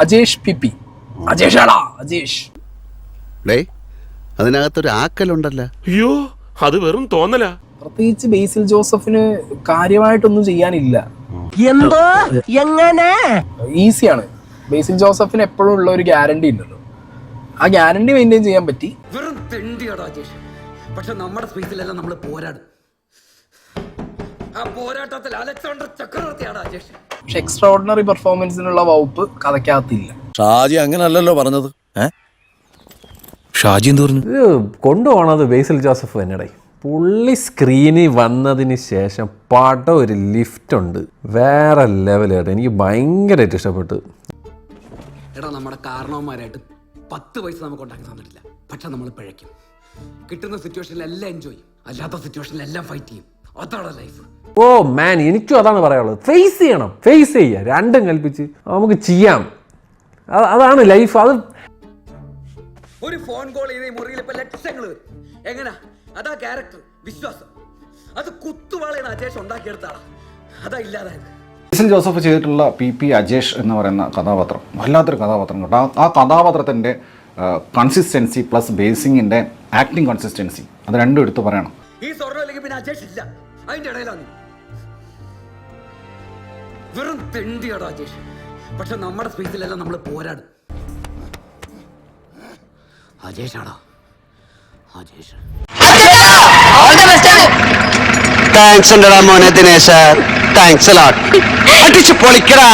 Ajesh P അജേഷാടാ Ajesh. അതിനകത്തൊരു ആക്കലുണ്ടല്ലോ. അയ്യോ, അത് വെറും തോന്നലാ. പ്രത്യേകിച്ച് ബേസിൽ ജോസഫിന് കാര്യമായിട്ടൊന്നും ചെയ്യാനില്ല. എന്തോ എങ്ങനെ ഈസിയാണ്. ബേസിൽ ജോസഫിന് എപ്പോഴും ഉള്ള ഒരു ഗ്യാരണ്ടി ഉണ്ടല്ലോ, ആ ഗ്യാരണ്ടി മെയിൻറ്റെയിൻ ചെയ്യാൻ പറ്റി. വെറും തെണ്ടിയാടാ അജേഷ്. പക്ഷെ നമ്മുടെ സ്പേസിലെല്ലാം നമ്മൾ പോരാടും. ആ പോരാട്ടത്തിൽ അലക്സാണ്ടർ ചക്രവർത്തിയാടാ അജേഷ്. പക്ഷെ എക്സ്ട്രാ ഓർഡിനറി പെർഫോമൻസിനുള്ള വകുപ്പ് കഥയ്ക്കകത്തില്ല. ഷാജി അങ്ങനല്ലല്ലോ പറഞ്ഞത്. ഷാജി എന്ത് പറഞ്ഞു? ഇത് കൊണ്ടുപോകണത് ബേസിൽ ജോസഫ് തന്നെടേ. പുള്ളി സ്ക്രീനിൽ വന്നതിന് ശേഷം പടം ഒരു ലിഫ്റ്റ് ഉണ്ട്, വേറെ ലെവലായിട്ട്. എനിക്ക് ഭയങ്കരമായിട്ട് ഇഷ്ടപ്പെട്ടു. എടാ, നമ്മുടെ കാരണവന്മാരായിട്ട് 10 പൈസ നമുക്ക് ഉണ്ടാക്കി തന്നിട്ടില്ല. പക്ഷെ നമ്മൾ പിഴയ്ക്കും. കിട്ടുന്ന സിറ്റുവേഷനിലെല്ലാം എൻജോയ് ചെയ്യും, അല്ലാത്ത സിറ്റുവേഷനിലെല്ലാം ഫൈറ്റ് ചെയ്യും. അതാണ് ലൈഫ്. ഓ മാൻ, എനിക്കും അതാണ് പറയാനുള്ളത്. ഫേസ് ചെയ്യണം, ഫേസ് ചെയ്യുക, രണ്ടും കൽപ്പിച്ച് നമുക്ക് ചെയ്യാം. അതാണ് ലൈഫ്. അത് ഒരു ഫോൺ കോൾ ചെയ്ത് മുറിയിൽ ഇപ്പൊ ലക്ഷങ്ങൾ വരും. എങ്ങനാ? അതാ ക്യാരക്ടർ, വിശ്വാസം. അത് കുത്തുവാളയാണ് അജേഷ് ഉണ്ടാക്കിയെടുത്താളാ. അതാ ഇല്ലാതായത്. ബേസിൽ ജോസഫ് ചെയ്തിട്ടുള്ള പി അജേഷ് എന്ന് പറയുന്ന കഥാപാത്രം വല്ലാത്തൊരു കഥാപാത്രം കേട്ടോ. ആ കഥാപാത്രത്തിൻ്റെ കൺസിസ്റ്റൻസി പ്ലസ് ബേസിങ്ങിൻ്റെ ആക്ടിങ് കൺസിസ്റ്റൻസി, അത് രണ്ടും എടുത്ത് പറയണം. ഈ സ്വർണ്ണം അല്ലെങ്കിൽ പിന്നെ അജേഷ് ഇല്ല. അതിന്റെ ഇടയിലാണ് വെറും തെണ്ടിയാടാ അജേഷ്. പക്ഷെ നമ്മുടെ സ്പേസിലെല്ലാം നമ്മൾ പോരാടും. അജേഷാടാ അജേഷ്. താങ്ക്സ് ഉണ്ടടാ മോനെ ദിനേശ, താങ്ക്സ് അടിച്ചു പൊളിക്കടാ.